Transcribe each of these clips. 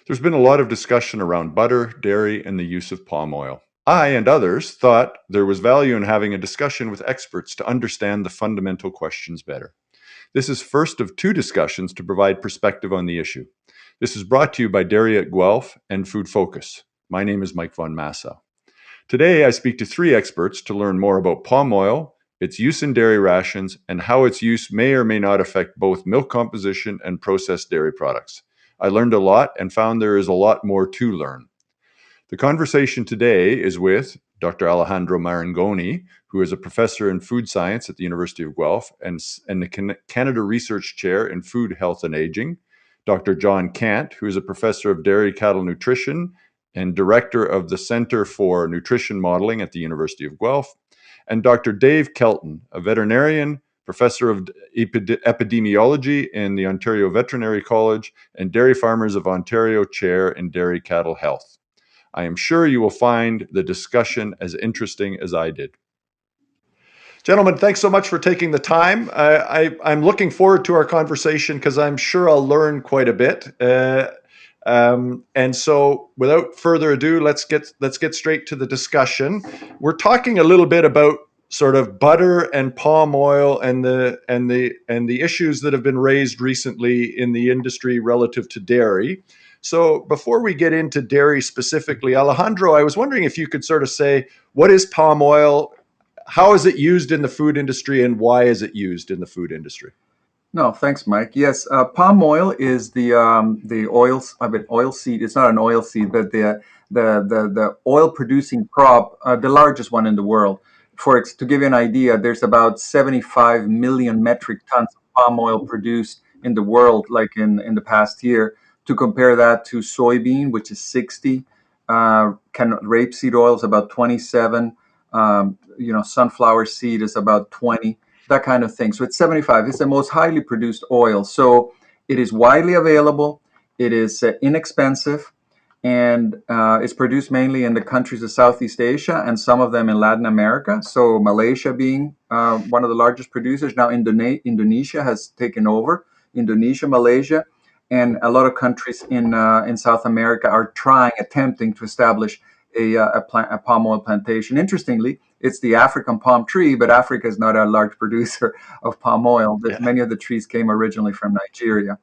There's been a lot of discussion around butter, dairy, and the use of palm oil. I and others thought there was value in having a discussion with experts to understand the fundamental questions better. This is first of two discussions to provide perspective on the issue. This is brought to you by Dairy at Guelph and Food Focus. My name is Mike Von Massow. Today, I speak to three experts to learn more about palm oil, its use in dairy rations, and how its use may or may not affect both milk composition and processed dairy products. I learned a lot and found there is a lot more to learn. The conversation today is with Dr. Alejandro Marangoni, who is a professor in food science at the University of Guelph and the Canada Research Chair in Food, Health and Aging, Dr. John Cant, who is a professor of dairy cattle nutrition and director of the Center for Nutrition Modeling at the University of Guelph, and Dr. Dave Kelton, a veterinarian, professor of epidemiology in the Ontario Veterinary College, and Dairy Farmers of Ontario Chair in Dairy Cattle Health. I am sure you will find the discussion as interesting as I did. Gentlemen, thanks so much for taking the time. I'm looking forward to our conversation because I'm sure I'll learn quite a bit. And so, without further ado, let's get straight to the discussion. We're talking a little bit about sort of butter and palm oil and the issues that have been raised recently in the industry relative to dairy. So before we get into dairy specifically, Alejandro, I was wondering if you could sort of say, what is palm oil? How is it used in the food industry, and why is it used in the food industry? No, thanks, Mike. Yes, palm oil is the oil seed. It's not an oil seed, but the oil producing crop, the largest one in the world. To give you an idea, there's about 75 million metric tons of palm oil produced in the world, like in the past year. To compare that to soybean, which is 60, rapeseed oil is about 27. Sunflower seed is about 20. That kind of thing. So it's 75. It's the most highly produced oil. So it is widely available. It is inexpensive, and it's produced mainly in the countries of Southeast Asia and some of them in Latin America. So Malaysia being one of the largest producers. Now Indonesia has taken over. Indonesia, Malaysia, and a lot of countries in South America are attempting to establish a palm oil plantation. Interestingly, it's the African palm tree, but Africa is not a large producer of palm oil. Yeah. Many of the trees came originally from Nigeria.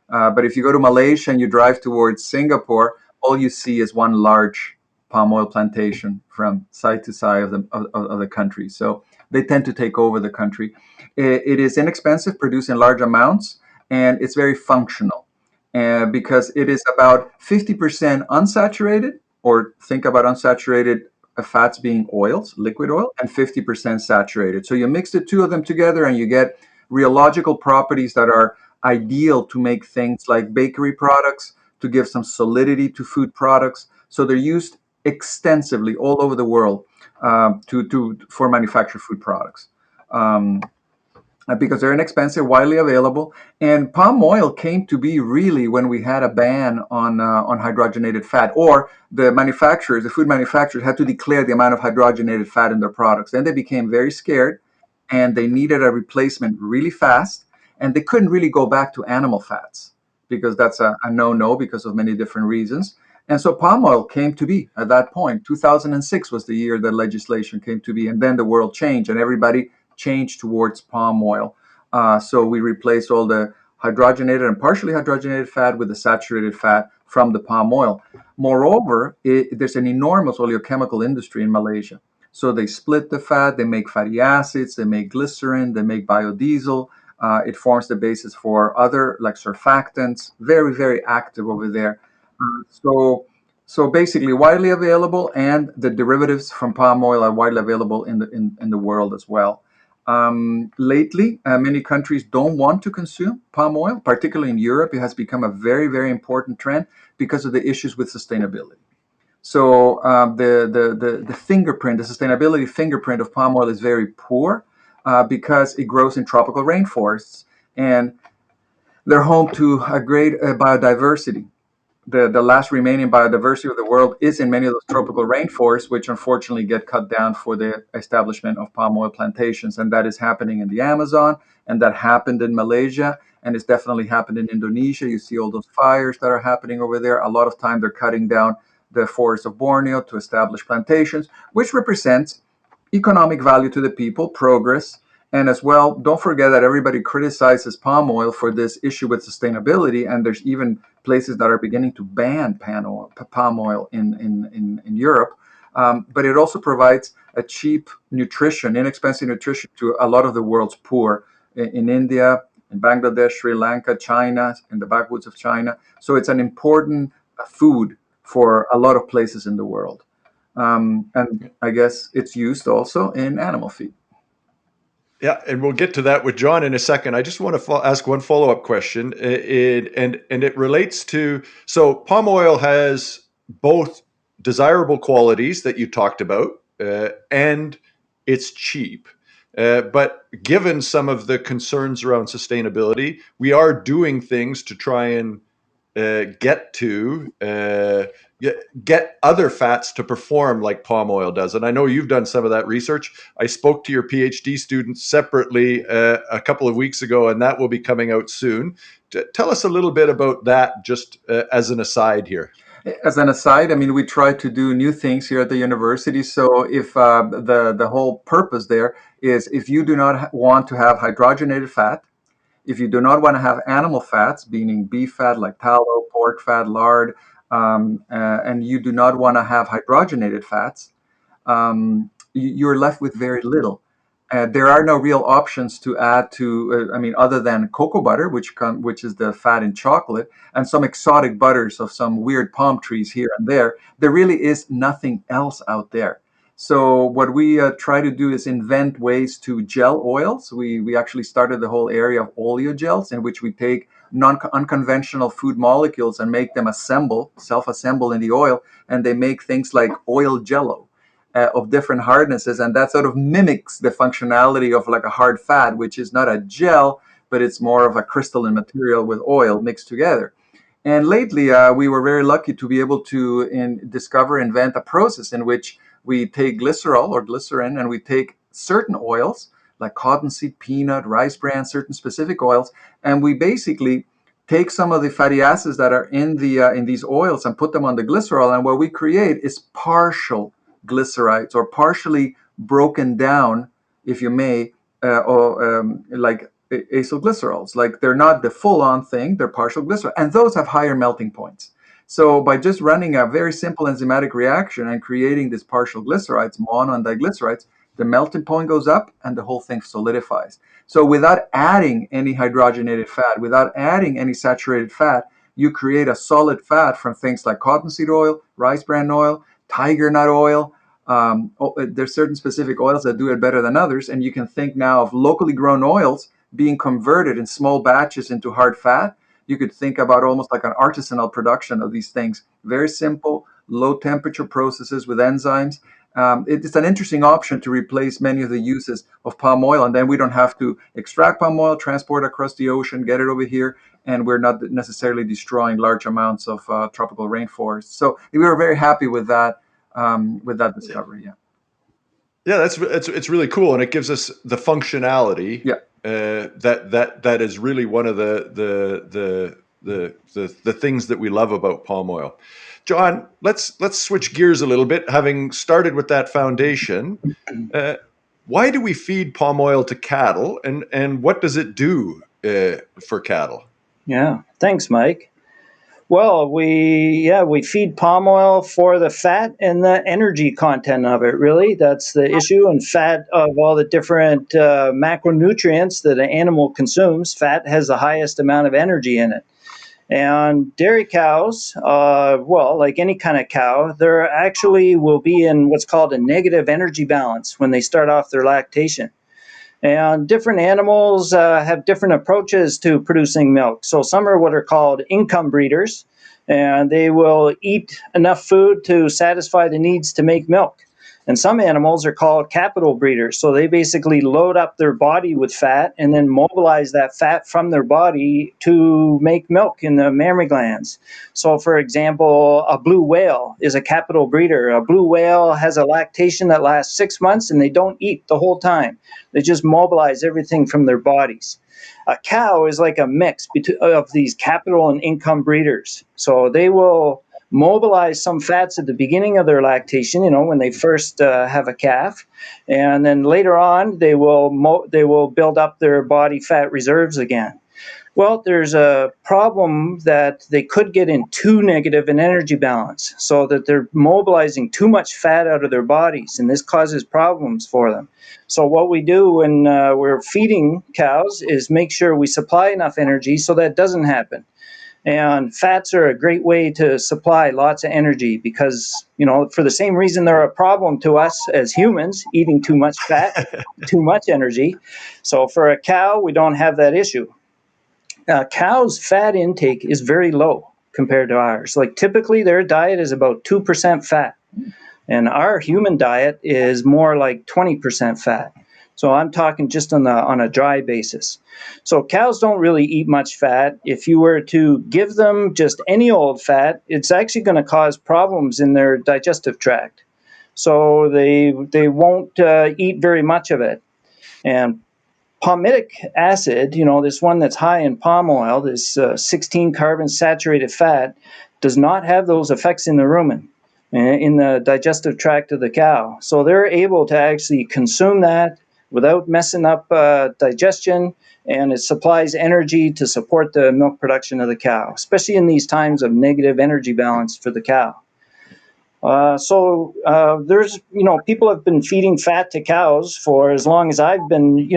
But if you go to Malaysia and you drive towards Singapore, all you see is one large palm oil plantation from side to side of the country. So they tend to take over the country. It is inexpensive, produced in large amounts, and it's very functional because it is about 50% unsaturated, or think about unsaturated fats being oils, liquid oil, and 50% saturated. So you mix the two of them together and you get rheological properties that are ideal to make things like bakery products, to give some solidity to food products. So they're used extensively all over the world for manufactured food products. Because they're inexpensive, widely available. And palm oil came to be really when we had a ban on hydrogenated fat, or the food manufacturers had to declare the amount of hydrogenated fat in their products. Then they became very scared, and they needed a replacement really fast, and they couldn't really go back to animal fats because that's a no-no because of many different reasons. And so palm oil came to be at that point. 2006 was the year that legislation came to be, and then the world changed, and everybody changed towards palm oil. So we replaced all the hydrogenated and partially hydrogenated fat with the saturated fat from the palm oil. Moreover, there's an enormous oleochemical industry in Malaysia. So they split the fat, they make fatty acids, they make glycerin, they make biodiesel. It forms the basis for other like surfactants. Very, very active over there. So basically widely available, and the derivatives from palm oil are widely available in the world as well. Lately, many countries don't want to consume palm oil, particularly in Europe. It has become a very, very important trend because of the issues with sustainability. So the sustainability fingerprint of palm oil is very poor because it grows in tropical rainforests, and they're home to a great biodiversity. The last remaining biodiversity of the world is in many of those tropical rainforests, which unfortunately get cut down for the establishment of palm oil plantations. And that is happening in the Amazon, and that happened in Malaysia, and it's definitely happened in Indonesia. You see all those fires that are happening over there. A lot of time they're cutting down the forests of Borneo to establish plantations, which represents economic value to the people, progress. And as well, don't forget that everybody criticizes palm oil for this issue with sustainability, and there's even places that are beginning to ban palm oil in Europe. But it also provides a cheap nutrition, inexpensive nutrition to a lot of the world's poor in India, in Bangladesh, Sri Lanka, China, in the backwoods of China. So it's an important food for a lot of places in the world. And I guess it's used also in animal feed. Yeah, and we'll get to that with John in a second. I just want to ask one follow-up question, and it relates to, so palm oil has both desirable qualities that you talked about, and it's cheap. But given some of the concerns around sustainability, we are doing things to try and get to get other fats to perform like palm oil does. And I know you've done some of that research. I spoke to your PhD students separately a couple of weeks ago, and that will be coming out soon. Tell us a little bit about that, just as an aside here. As an aside, I mean, we try to do new things here at the university. So if the whole purpose there is, if you do not want to have hydrogenated fat, if you do not want to have animal fats, meaning beef fat like tallow, pork fat, lard, and you do not want to have hydrogenated fats, you're left with very little. There are no real options to add to, I mean, other than cocoa butter, which is the fat in chocolate, and some exotic butters of some weird palm trees here and there. There really is nothing else out there. So what we try to do is invent ways to gel oils. We actually started the whole area of oleogels, in which we take unconventional food molecules and make them self-assemble in the oil, and they make things like oil jello of different hardnesses, and that sort of mimics the functionality of like a hard fat, which is not a gel, but it's more of a crystalline material with oil mixed together. And lately, we were very lucky to be able to invent a process in which we take glycerol or glycerin, and we take certain oils like cottonseed, peanut, rice bran, certain specific oils, and we basically take some of the fatty acids that are in these oils and put them on the glycerol, and what we create is partial glycerides, or partially broken down, if you may, like acylglycerols. Like, they're not the full-on thing, they're partial glycerol, and those have higher melting points. So by just running a very simple enzymatic reaction and creating these partial glycerides, mono and diglycerides, the melting point goes up and the whole thing solidifies. So without adding any hydrogenated fat, without adding any saturated fat, you create a solid fat from things like cottonseed oil, rice bran oil, tiger nut oil. There's certain specific oils that do it better than others, and you can think now of locally grown oils being converted in small batches into hard fat. You could think about almost like an artisanal production of these things. Very simple, low temperature processes with enzymes. It's an interesting option to replace many of the uses of palm oil, and then we don't have to extract palm oil, transport across the ocean, get it over here, and we're not necessarily destroying large amounts of tropical rainforests. So we were very happy with that discovery. Yeah. Yeah, it's really cool, and it gives us the functionality. Yeah. That is really one of the things that we love about palm oil. John, let's switch gears a little bit. Having started with that foundation, why do we feed palm oil to cattle, and what does it do for cattle? Yeah, thanks, Mike. Well, we feed palm oil for the fat and the energy content of it, really. That's the issue. And fat, of all the different macronutrients that an animal consumes, fat has the highest amount of energy in it. And dairy cows, like any kind of cow, there actually will be in what's called a negative energy balance when they start off their lactation. And different animals have different approaches to producing milk. So some are what are called income breeders, and they will eat enough food to satisfy the needs to make milk. And some animals are called capital breeders. So they basically load up their body with fat and then mobilize that fat from their body to make milk in the mammary glands. So, for example, a blue whale is a capital breeder. A blue whale has a lactation that lasts 6 months, and they don't eat the whole time. They just mobilize everything from their bodies. A cow is like a mix of these capital and income breeders. So they will mobilize some fats at the beginning of their lactation, when they first have a calf, and then later on they will build up their body fat reserves again. Well, there's a problem that they could get in too negative an energy balance, so that they're mobilizing too much fat out of their bodies, and this causes problems for them. So what we do when we're feeding cows is make sure we supply enough energy so that doesn't happen. And fats are a great way to supply lots of energy because, for the same reason they're a problem to us as humans, eating too much fat, too much energy. So for a cow, we don't have that issue. Cows' fat intake is very low compared to ours. Like typically their diet is about 2% fat. And our human diet is more like 20% fat. So I'm talking just on a dry basis. So cows don't really eat much fat. If you were to give them just any old fat, it's actually going to cause problems in their digestive tract. So they won't eat very much of it. And palmitic acid, this one that's high in palm oil, this 16 carbon saturated fat, does not have those effects in the rumen, in the digestive tract of the cow. So they're able to actually consume that without messing up digestion, and it supplies energy to support the milk production of the cow, especially in these times of negative energy balance for the cow. So there's, people have been feeding fat to cows for as long as I've been,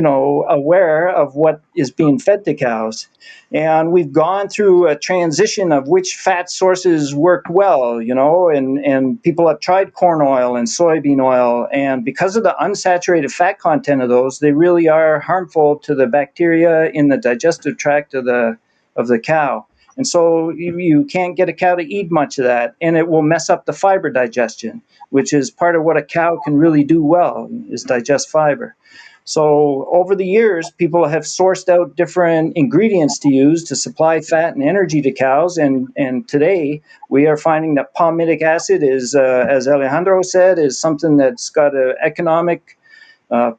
aware of what is being fed to cows. And we've gone through a transition of which fat sources work well, and people have tried corn oil and soybean oil. And because of the unsaturated fat content of those, they really are harmful to the bacteria in the digestive tract of the cow. And so you can't get a cow to eat much of that, and it will mess up the fiber digestion, which is part of what a cow can really do well, is digest fiber. So over the years, people have sourced out different ingredients to use to supply fat and energy to cows, and today we are finding that palmitic acid is, as Alejandro said, is something that's got an economic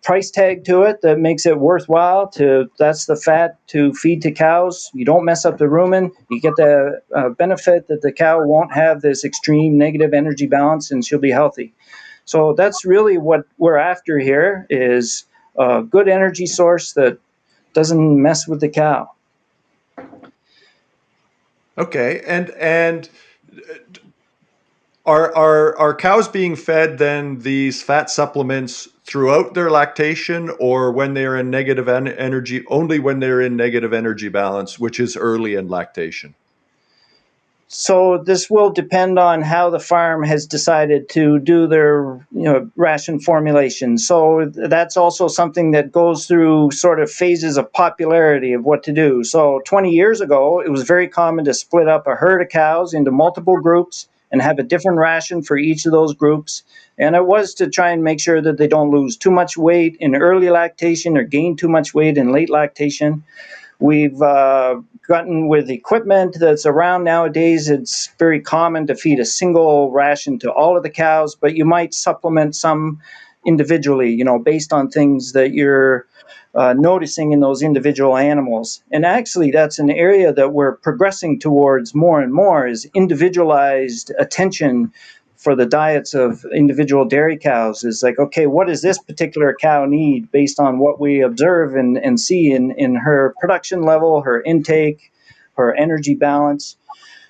price tag to it that makes it worthwhile. That's the fat to feed to cows. You don't mess up the rumen. You get the benefit that the cow won't have this extreme negative energy balance, and she'll be healthy. So that's really what we're after here, is a good energy source that doesn't mess with the cow. Okay, and are cows being fed then these fat supplements throughout their lactation, or when they're in negative energy, only when they're in negative energy balance, which is early in lactation? So this will depend on how the farm has decided to do their ration formulation. So that's also something that goes through sort of phases of popularity of what to do. So 20 years ago, it was very common to split up a herd of cows into multiple groups and have a different ration for each of those groups. And it was to try and make sure that they don't lose too much weight in early lactation or gain too much weight in late lactation. We've gotten with equipment that's around nowadays. It's very common to feed a single ration to all of the cows, but you might supplement some individually, based on things that you're noticing in those individual animals. And actually, that's an area that we're progressing towards more and more, is individualized attention for the diets of individual dairy cows. Is like, okay, what does this particular cow need based on what we observe and see in her production level, her intake, her energy balance.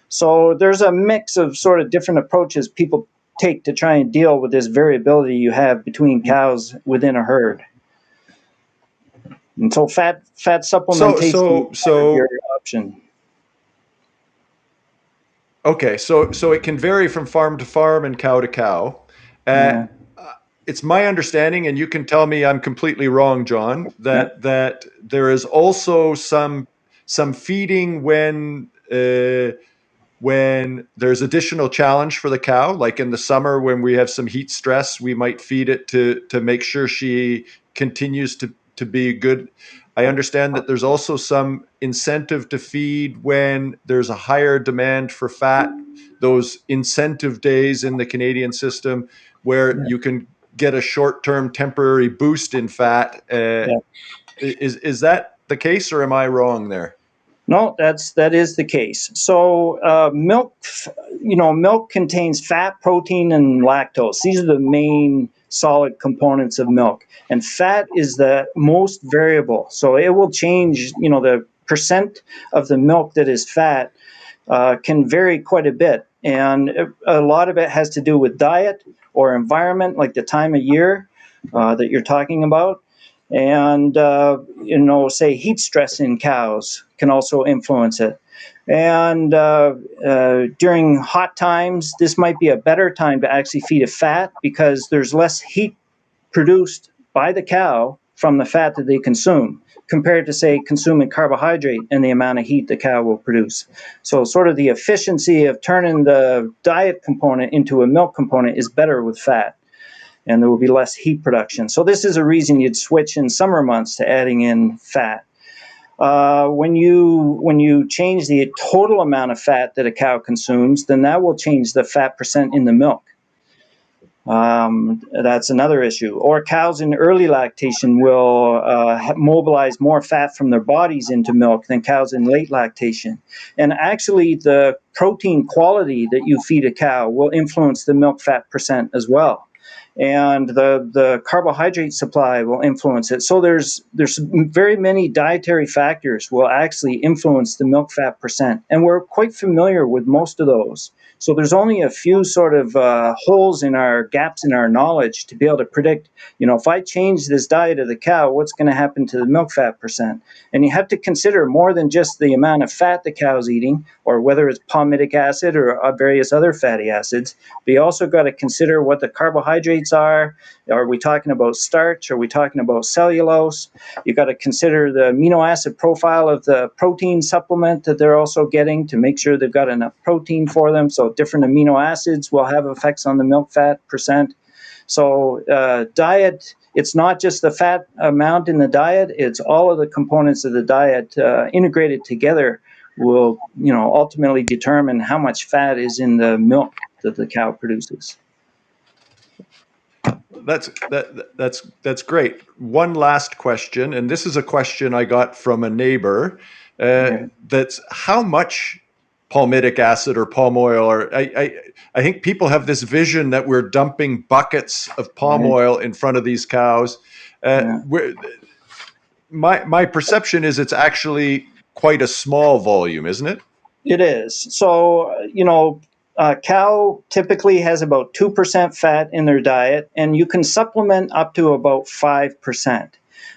So there's a mix of sort of different approaches people take to try and deal with this variability you have between cows within a herd. And so fat supplementation is your option. Okay, so it can vary from farm to farm and cow to cow. Yeah. It's my understanding, and you can tell me I'm completely wrong, John, that there is also some feeding when when there's additional challenge for the cow, like in the summer when we have some heat stress, we might feed it to make sure she continues to be good. I understand that there's also some incentive to feed when there's a higher demand for fat, those incentive days in the Canadian system where Yeah. you can get a short-term temporary boost in fat. Yeah. Is that the case, or am I wrong there? No, that is the case. So milk, milk contains fat, protein, and lactose. These are the main solid components of milk, and fat is the most variable. So it will change. The percent of the milk that is fat can vary quite a bit, and a lot of it has to do with diet or environment, like the time of year that you're talking about. And say heat stress in cows can also influence it. And during hot times, this might be a better time to actually feed a fat because there's less heat produced by the cow from the fat that they consume compared to, say, consuming carbohydrate and the amount of heat the cow will produce. So sort of the efficiency of turning the diet component into a milk component is better with fat, and there will be less heat production. So this is a reason you'd switch in summer months to adding in fat. When you change the total amount of fat that a cow consumes, then that will change the fat percent in the milk. That's another issue. Or cows in early lactation will mobilize more fat from their bodies into milk than cows in late lactation. And actually, the protein quality that you feed a cow will influence the milk fat percent as well. And the carbohydrate supply will influence it. So there's very many dietary factors will actually influence the milk fat percent, and we're quite familiar with most of those. So there's only a few sort of gaps in our knowledge to be able to predict, if I change this diet of the cow, what's going to happen to the milk fat percent? And you have to consider more than just the amount of fat the cow's eating, or whether it's palmitic acid or various other fatty acids. But you also got to consider what the carbohydrates are. Are we talking about starch? Are we talking about cellulose? You got to consider the amino acid profile of the protein supplement that they're also getting to make sure they've got enough protein for them. So different amino acids will have effects on the milk fat percent. So diet, it's not just the fat amount in the diet, it's all of the components of the diet integrated together will ultimately determine how much fat is in the milk that the cow produces. That's great. One last question, and this is a question I got from a neighbor. That's how much palmitic acid or palm oil, or I think people have this vision that we're dumping buckets of palm oil in front of these cows. My perception is it's actually quite a small volume, isn't it? It is. So, a cow typically has about 2% fat in their diet, and you can supplement up to about 5%.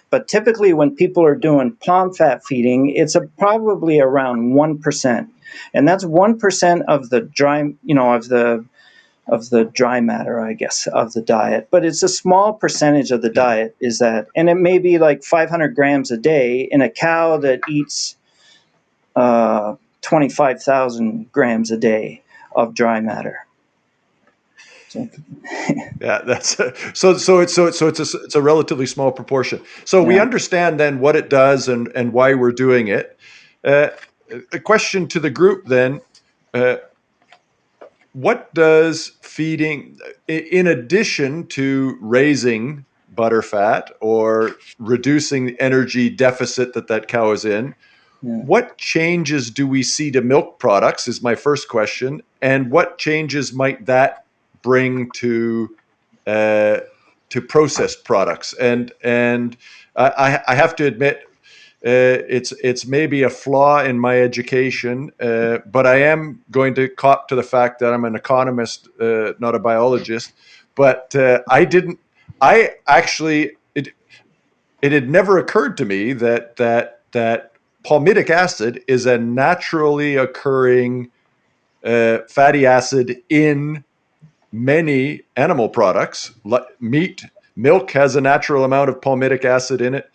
But typically when people are doing palm fat feeding, it's probably around 1%. And that's 1% of the dry, of the dry matter, I guess, of the diet. But it's a small percentage of the diet is that. And it may be like 500 grams a day in a cow that eats 25,000 grams a day of dry matter. Yeah, that's so it's a relatively small proportion. So we understand then what it does and why we're doing it. A question to the group then: what does feeding, in addition to raising butterfat or reducing the energy deficit that cow is in, what changes do we see to milk products? Is my first question, and what changes might that bring to processed products? And I have to admit, it's maybe a flaw in my education, but I am going to cop to the fact that I'm an economist, not a biologist. But I actually, it had never occurred to me that palmitic acid is a naturally occurring fatty acid in many animal products. Meat, milk has a natural amount of palmitic acid in it.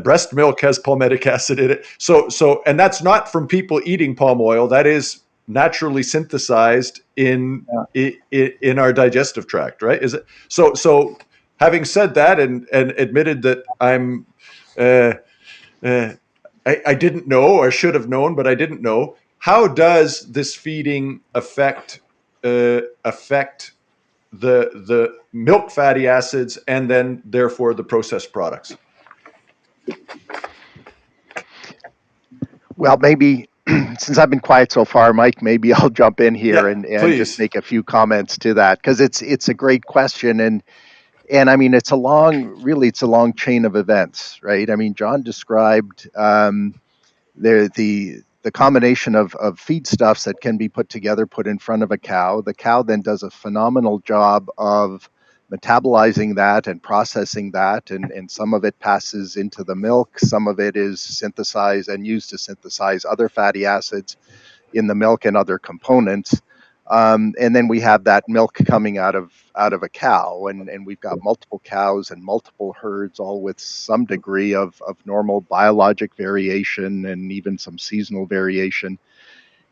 Breast milk has palmitic acid in it. So, and that's not from people eating palm oil. That is naturally synthesized in our digestive tract, right? Is it so? So, having said that, and admitted that I'm, I didn't know, or should have known, but I didn't know. How does this feeding affect the milk fatty acids and then therefore the processed products? Well, maybe since I've been quiet so far, Mike, maybe I'll jump in here Yeah, and just please. make a few comments to that, because it's a great question. And I mean, it's a long chain of events, right? I mean, John described the combination of feedstuffs that can be put together, put in front of a cow. The cow then does a phenomenal job of metabolizing that and processing that, and some of it passes into the milk. Some of it is synthesized and used to synthesize other fatty acids in the milk and other components. And then we have that milk coming out of a cow, and we've got multiple cows and multiple herds, all with some degree of normal biologic variation and even some seasonal variation.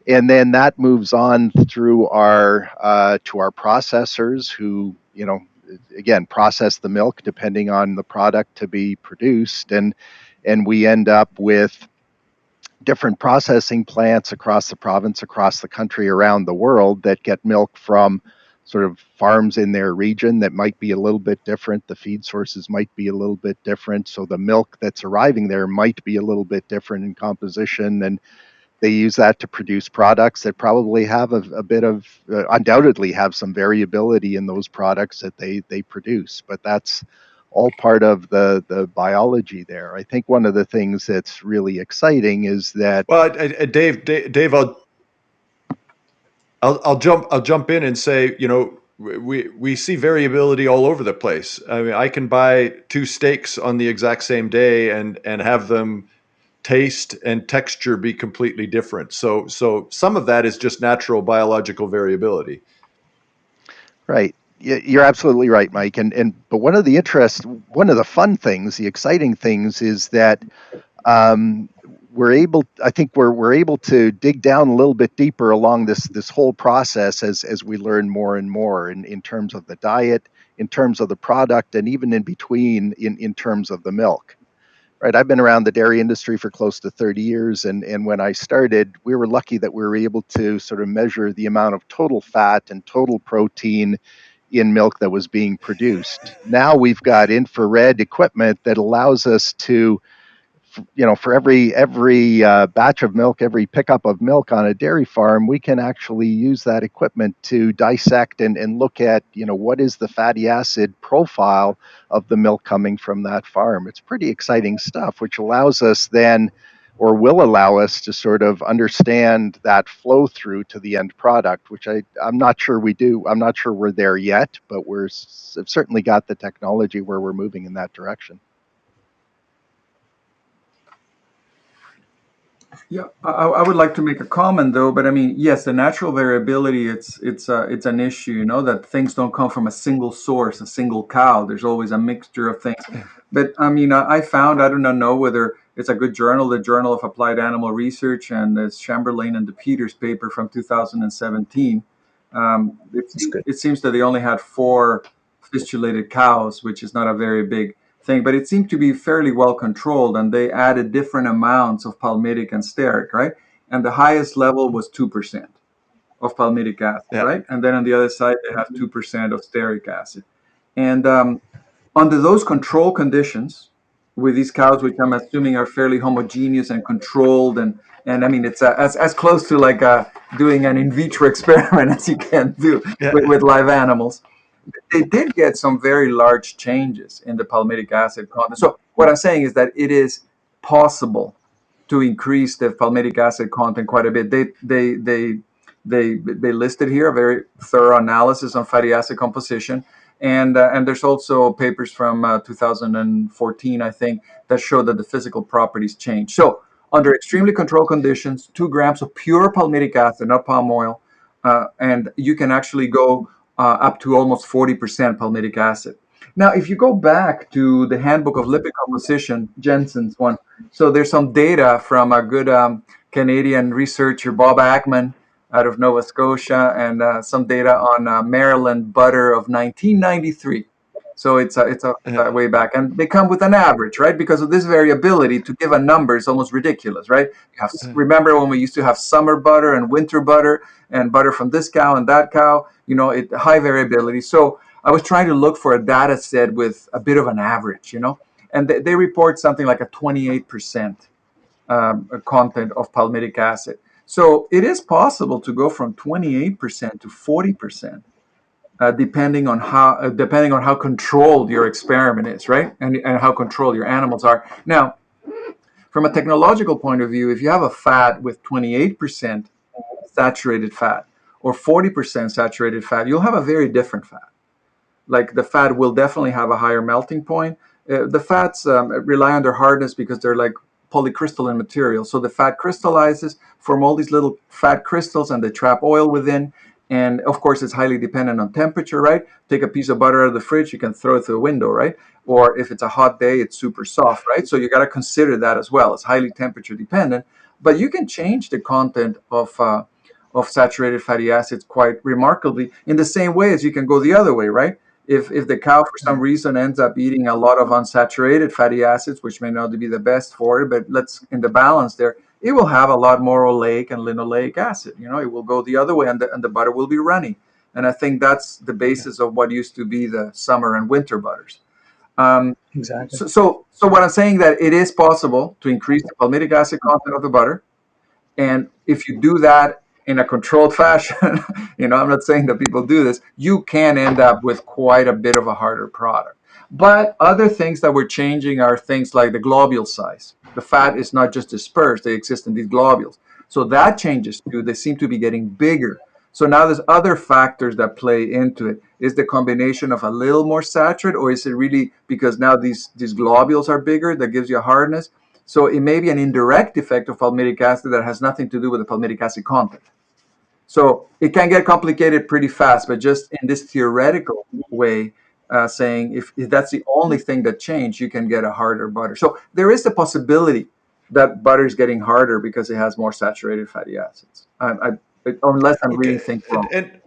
And then that moves on through our to our processors, who, again, process the milk depending on the product to be produced, and we end up with different processing plants across the province, across the country, around the world, that get milk from sort of farms in their region that might be a little bit different. The feed sources might be a little bit different. So the milk that's arriving there might be a little bit different in composition. And they use that to produce products that probably have a bit of, undoubtedly have some variability in those products that they produce. But that's all part of the biology there. I think one of the things that's really exciting is that. Well, Dave, I'll jump in and say, we see variability all over the place. I mean, I can buy two steaks on the exact same day and have them taste and texture be completely different. So some of that is just natural biological variability. Right. You're absolutely right, Mike. But one of the fun things, the exciting things, is that we're able to dig down a little bit deeper along this whole process as we learn more and more in terms of the diet, in terms of the product, and even in between in terms of the milk. Right. I've been around the dairy industry for close to 30 years. And when I started, we were lucky that we were able to sort of measure the amount of total fat and total protein in milk that was being produced. Now we've got infrared equipment that allows us to, for every batch of milk, every pickup of milk on a dairy farm, we can actually use that equipment to dissect and look at, what is the fatty acid profile of the milk coming from that farm. It's pretty exciting stuff, which allows us then, or will allow us, to sort of understand that flow through to the end product, which I'm not sure we do. I'm not sure we're there yet, but we've certainly got the technology where we're moving in that direction. Yeah, I would like to make a comment though, but I mean, yes, the natural variability, it's an issue, that things don't come from a single source, a single cow. There's always a mixture of things. But I mean, I found, I do not know whether it's a good journal, the Journal of Applied Animal Research, and it's Chamberlain and the Peters paper from 2017. It seems that they only had 4 fistulated cows, which is not a very big thing, but it seemed to be fairly well controlled, and they added different amounts of palmitic and stearic, right? And the highest level was 2% of palmitic acid, Yeah. right? And then on the other side, they have 2% of stearic acid. And under those control conditions, with these cows, which I'm assuming are fairly homogeneous and controlled, and I mean, it's as close to like doing an in vitro experiment as you can do with live animals. They did get some very large changes in the palmitic acid content. So what I'm saying is that it is possible to increase the palmitic acid content quite a bit. They listed here a very thorough analysis on fatty acid composition, and there's also papers from 2014, I think, that show that the physical properties change. So under extremely controlled conditions, 2 grams of pure palmitic acid, not palm oil, and you can actually go up to almost 40% palmitic acid. Now, if you go back to the Handbook of Lipid Composition, Jensen's one, so there's some data from a good Canadian researcher, Bob Ackman, out of Nova Scotia, and some data on Maryland butter of 1993. So it's a way back, and they come with an average, right? Because of this variability, to give a number is almost ridiculous, right? Remember when we used to have summer butter and winter butter, and butter from this cow and that cow? High variability. So I was trying to look for a data set with a bit of an average, and they report something like a 28% content of palmitic acid. So it is possible to go from 28% to 40%, depending on how controlled your experiment is, right? And how controlled your animals are. Now, from a technological point of view, if you have a fat with 28% saturated fat or 40% saturated fat, you'll have a very different fat. Like the fat will definitely have a higher melting point. The fats rely on their hardness because they're like polycrystalline material. So the fat crystallizes, form all these little fat crystals, and they trap oil within. And of course, it's highly dependent on temperature, right? Take a piece of butter out of the fridge, you can throw it through a window, right? Or if it's a hot day, it's super soft, right? So you got to consider that as well. It's highly temperature dependent, but you can change the content of saturated fatty acids quite remarkably in the same way as you can go the other way, right? If the cow for some reason ends up eating a lot of unsaturated fatty acids, which may not be the best for it, but let's in the balance there, it will have a lot more oleic and linoleic acid. It will go the other way, and the butter will be runny. And I think that's the basis of what used to be the summer and winter butters. Exactly. So what I'm saying, that it is possible to increase the palmitic acid content of the butter, and if you do that in a controlled fashion, I'm not saying that people do this, you can end up with quite a bit of a harder product. But other things that we're changing are things like the globule size. The fat is not just dispersed, they exist in these globules. So that changes too. They seem to be getting bigger. So now there's other factors that play into it. Is the combination of a little more saturated, or is it really because now these globules are bigger that gives you a hardness? So it may be an indirect effect of palmitic acid that has nothing to do with the palmitic acid content. So it can get complicated pretty fast, but just in this theoretical way, saying if that's the only thing that changed, you can get a harder butter. So there is the possibility that butter is getting harder because it has more saturated fatty acids. Unless I'm reading Okay, things wrong. and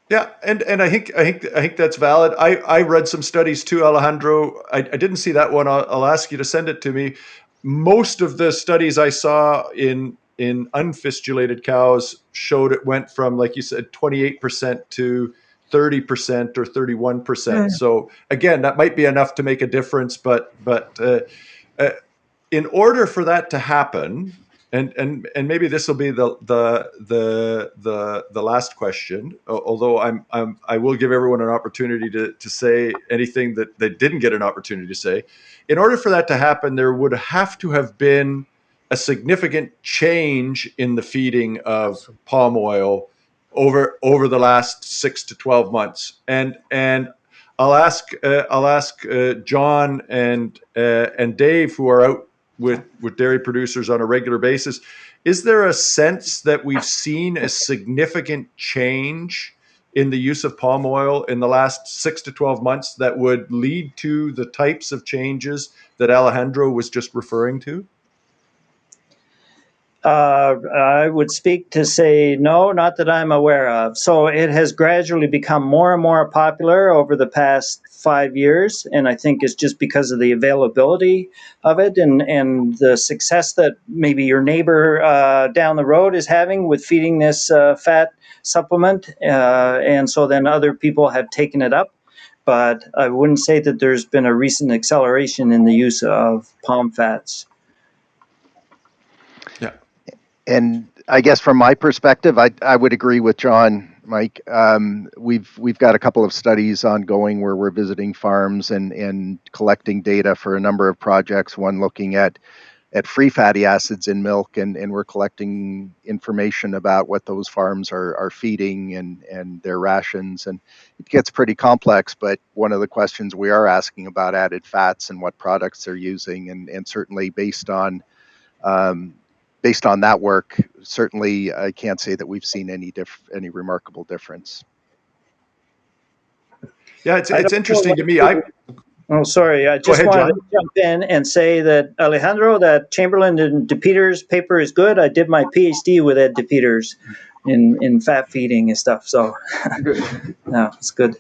yeah, and I think that's valid. I read some studies too, Alejandro. I didn't see that one. I'll ask you to send it to me. Most of the studies I saw in unfistulated cows showed it went from, like you said, 28% to 30% or 31%. So again, that might be enough to make a difference, but uh, in order for that to happen, and maybe this will be the last question, although I will give everyone an opportunity to say anything that they didn't get an opportunity to say. In order for that to happen, there would have to have been a significant change in the feeding of palm oil over the last 6 to 12 months, and I'll ask John and Dave, who are out with dairy producers on a regular basis. Is there a sense that we've seen a significant change in the use of palm oil in the last 6 to 12 months that would lead to the types of changes that Alejandro was just referring to? I would speak to say no, not that I'm aware of. So it has gradually become more and more popular over the past 5 years, and I think it's just because of the availability of it and the success that maybe your neighbor down the road is having with feeding this fat supplement, and so then other people have taken it up. But I wouldn't say that there's been a recent acceleration in the use of palm fats. Yeah. And I guess from my perspective, I would agree with John, Mike. We've got a couple of studies ongoing where we're visiting farms and collecting data for a number of projects. One looking at free fatty acids in milk, and we're collecting information about what those farms are feeding and their rations. And it gets pretty complex, but one of the questions we are asking about added fats and what products they're using, and certainly based on that work, certainly I can't say that we've seen any remarkable difference. Yeah, it's interesting to me. Oh, sorry. I Go just ahead, wanted John. to jump in and say that, Alejandro, that Chamberlain and De Peters paper is good. I did my PhD with Ed De Peters in fat feeding and stuff. So, Good. no, it's good.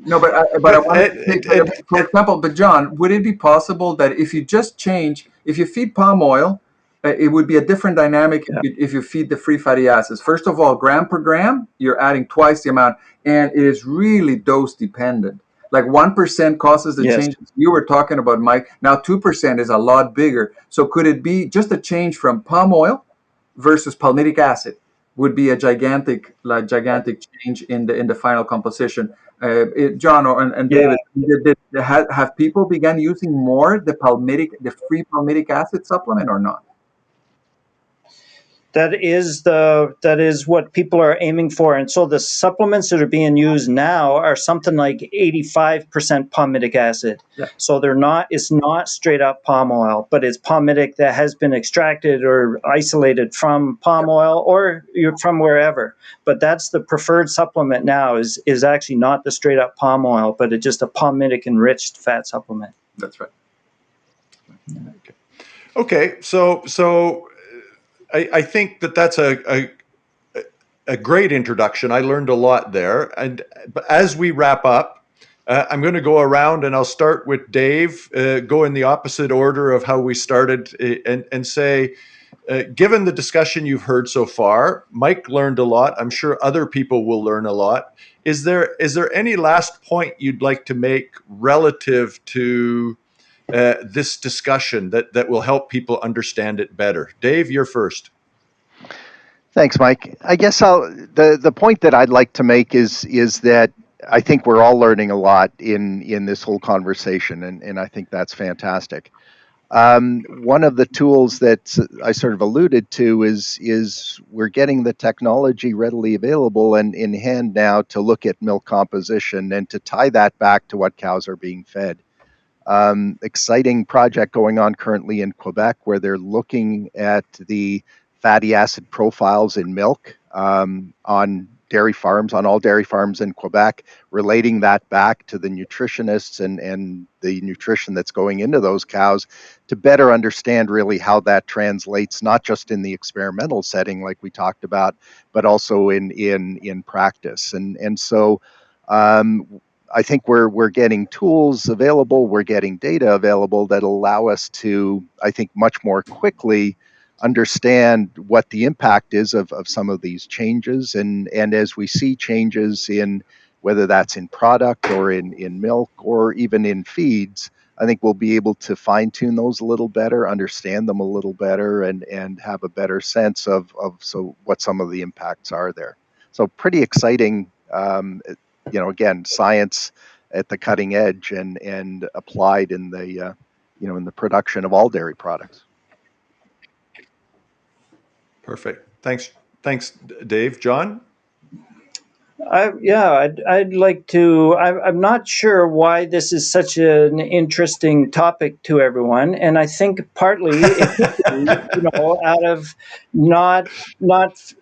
No, but I But wanted to say, for example, but John, would it be possible that if you just change, if you feed palm oil, it would be a different dynamic Yeah. if you feed the free fatty acids? First of all, gram per gram, you're adding twice the amount, and it is really dose dependent. Like 1% causes the Yes. changes you were talking about, Mike. Now 2% is a lot bigger. So could it be just a change from palm oil versus palmitic acid would be a gigantic change in the final composition? John and Yeah. David, have people begun using more the free palmitic acid supplement or not? That is what people are aiming for. And so the supplements that are being used now are something like 85% palmitic acid. Yeah, So it's not straight up palm oil, but it's palmitic that has been extracted or isolated from palm oil or from wherever. But that's the preferred supplement now is actually not the straight up palm oil, but it's just a palmitic enriched fat supplement. that's right. Okay, so I think that's a great introduction. I learned a lot there. And but as we wrap up, I'm going to go around and I'll start with Dave, go in the opposite order of how we started, and say, given the discussion you've heard so far, Mike learned a lot. I'm sure other people will learn a lot. Is there any last point you'd like to make relative to this discussion that will help people understand it better? Dave, you're first. Thanks, Mike. I guess the point that I'd like to make is that I think we're all learning a lot in this whole conversation, and I think that's fantastic. One of the tools that I sort of alluded to is we're getting the technology readily available and in hand now to look at milk composition and to tie that back to what cows are being fed. Exciting project going on currently in Quebec where they're looking at the fatty acid profiles in milk on dairy farms, on all dairy farms in Quebec, relating that back to the nutritionists and the nutrition that's going into those cows to better understand really how that translates, not just in the experimental setting like we talked about, but also in practice. And so I think we're getting tools available, we're getting data available that allow us to, I think, much more quickly understand what the impact is of some of these changes. And as we see changes in whether that's in product or in milk or even in feeds, I think we'll be able to fine tune those a little better, understand them a little better, and have a better sense of what some of the impacts are there. So pretty exciting. Again, science at the cutting edge and applied in the in the production of all dairy products. Perfect. Thanks, Dave. John? I'd like to. I'm not sure why this is such an interesting topic to everyone, and I think partly it could be, out of not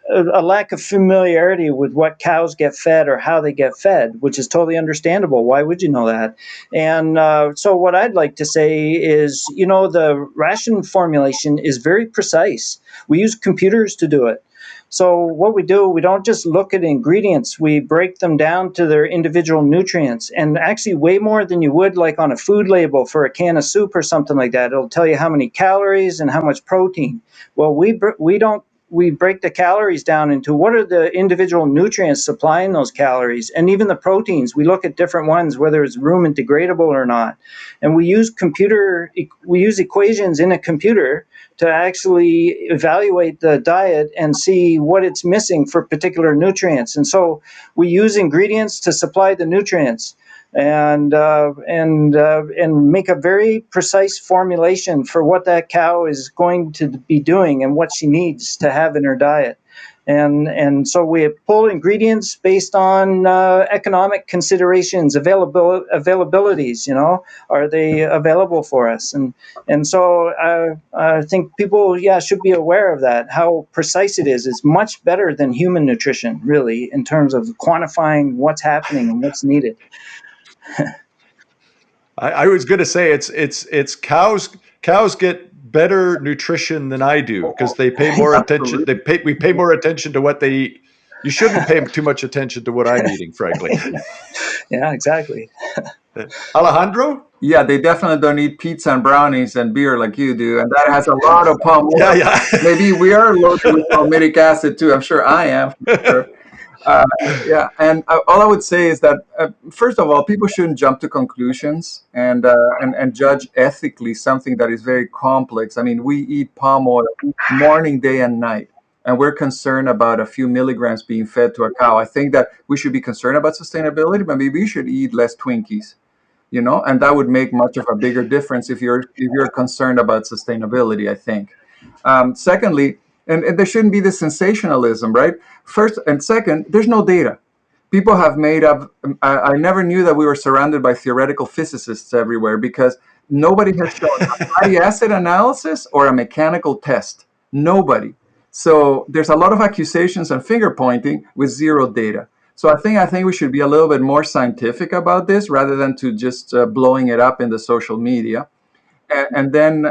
a lack of familiarity with what cows get fed or how they get fed, which is totally understandable. Why would you know that? And so, what I'd like to say is, the ration formulation is very precise. We use computers to do it. So what we do, we don't just look at ingredients, we break them down to their individual nutrients, and actually way more than you would like on a food label for a can of soup or something like that. It'll tell you how many calories and how much protein. Well, we break the calories down into what are the individual nutrients supplying those calories, and even the proteins. We look at different ones, whether it's rumen degradable or not, and we use equations in a computer to actually evaluate the diet and see what it's missing for particular nutrients. And so we use ingredients to supply the nutrients and make a very precise formulation for what that cow is going to be doing and what she needs to have in her diet. And so we pull ingredients based on economic considerations, availabilities. Are they available for us? And so I think people, should be aware of that. How precise it is. It's much better than human nutrition, really, in terms of quantifying what's happening and what's needed. I was going to say it's cows get better nutrition than I do because they pay more attention. We pay more attention to what they eat. You shouldn't pay too much attention to what I'm eating, frankly. Yeah, exactly. Alejandro? Yeah, they definitely don't eat pizza and brownies and beer like you do, and that has a lot of palm Yeah, oil. yeah. Maybe we are loaded with palmitic acid too. I'm sure I am, for sure. Uh, yeah, and all I would say is that first of all, people shouldn't jump to conclusions and judge ethically something that is very complex. I mean, we eat palm oil morning, day, and night, and we're concerned about a few milligrams being fed to a cow. I think that we should be concerned about sustainability, but maybe we should eat less Twinkies, and that would make much of a bigger difference if you're concerned about sustainability, I think. Secondly, and there shouldn't be this sensationalism, right? First and second, there's no data. People have made up. I never knew that we were surrounded by theoretical physicists everywhere because nobody has shown a fatty acid analysis or a mechanical test. Nobody. So there's a lot of accusations and finger pointing with zero data. So I think we should be a little bit more scientific about this rather than to just blowing it up in the social media. And then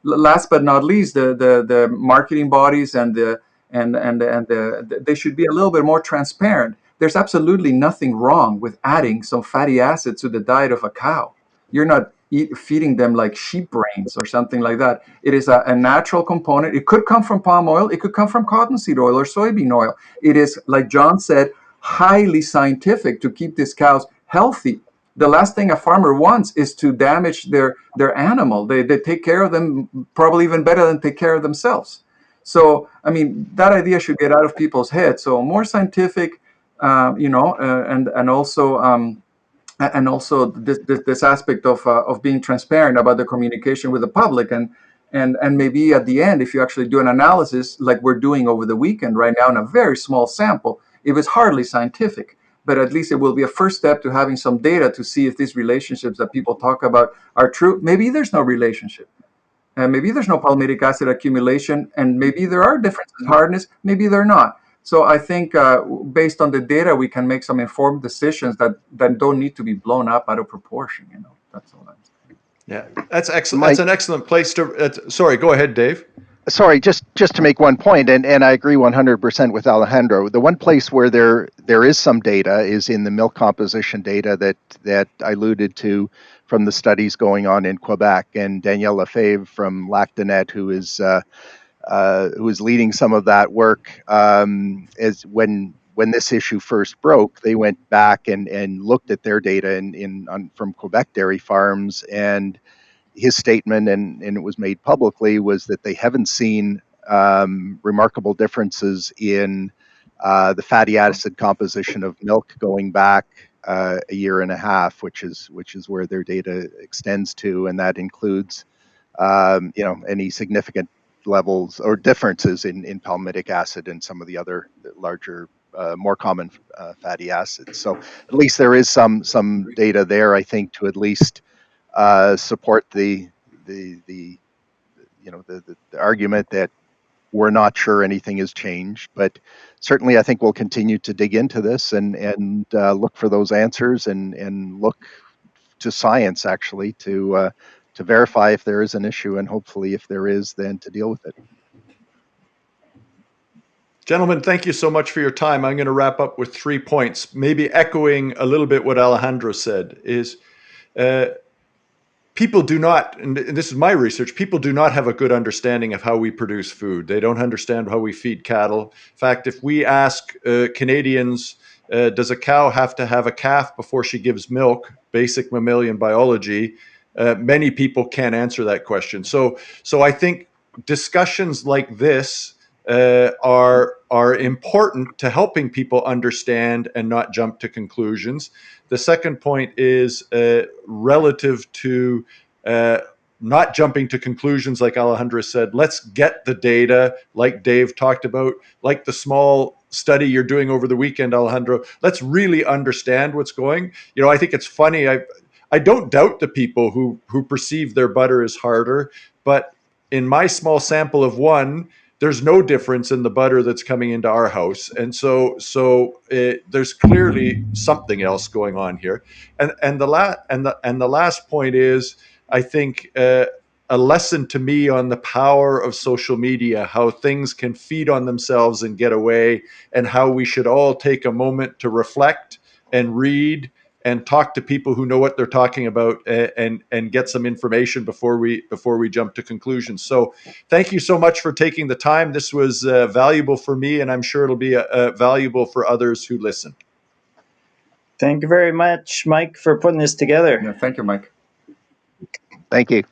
last but not least, the marketing bodies and they should be a little bit more transparent. There's absolutely nothing wrong with adding some fatty acid to the diet of a cow. You're not feeding them like sheep brains or something like that. It is a natural component. It could come from palm oil. It could come from cottonseed oil or soybean oil. It is, like John said, highly scientific to keep these cows healthy. The last thing a farmer wants is to damage their animal. They take care of them probably even better than take care of themselves. So, I mean, that idea should get out of people's heads. So, more scientific, and also this aspect of being transparent about the communication with the public, and maybe at the end, if you actually do an analysis like we're doing over the weekend right now in a very small sample, it was hardly scientific, but at least it will be a first step to having some data to see if these relationships that people talk about are true. Maybe there's no relationship, and maybe there's no palmitic acid accumulation, and maybe there are differences in hardness, maybe they're not. So I think based on the data, we can make some informed decisions that don't need to be blown up out of proportion. That's all I'm saying. Yeah, that's excellent. That's Mike, an excellent place to. Sorry, go ahead, Dave. sorry, just to make one point, and I agree 100% with Alejandro. The one place where there is some data is in the milk composition data that I alluded to from the studies going on in Quebec, and Danielle Lefebvre from Lactanet, who is leading some of that work, is when this issue first broke, they went back and looked at their data from Quebec dairy farms, and his statement, and it was made publicly, was that they haven't seen remarkable differences in the fatty acid composition of milk going back a year and a half, which is where their data extends to, and that includes any significant levels or differences in palmitic acid and some of the other larger, more common fatty acids. So at least there is some data there, I think, to at least support the argument that we're not sure anything has changed. But certainly, I think we'll continue to dig into this and look for those answers and look to science actually to verify if there is an issue, and hopefully, if there is, then to deal with it. Gentlemen, thank you so much for your time. I'm going to wrap up with 3 points, maybe echoing a little bit what Alejandro said, is people do not, and this is my research, people do not have a good understanding of how we produce food. They don't understand how we feed cattle. In fact, if we ask Canadians, does a cow have to have a calf before she gives milk, basic mammalian biology, many people can't answer that question. So I think discussions like this are important to helping people understand and not jump to conclusions. The second point is relative to not jumping to conclusions, like Alejandro said. Let's get the data, like Dave talked about, like the small study you're doing over the weekend, Alejandro. Let's really understand what's going. I think it's funny. I don't doubt the people who perceive their butter as harder, but in my small sample of one, there's no difference in the butter that's coming into our house. And so there's clearly something else going on here. And the last point is, I think, a lesson to me on the power of social media, how things can feed on themselves and get away, and how we should all take a moment to reflect and read and talk to people who know what they're talking about, and get some information before we jump to conclusions. So thank you so much for taking the time. This was valuable for me, and I'm sure it'll be valuable for others who listen. Thank you very much, Mike, for putting this together. Yeah, thank you, Mike. Thank you.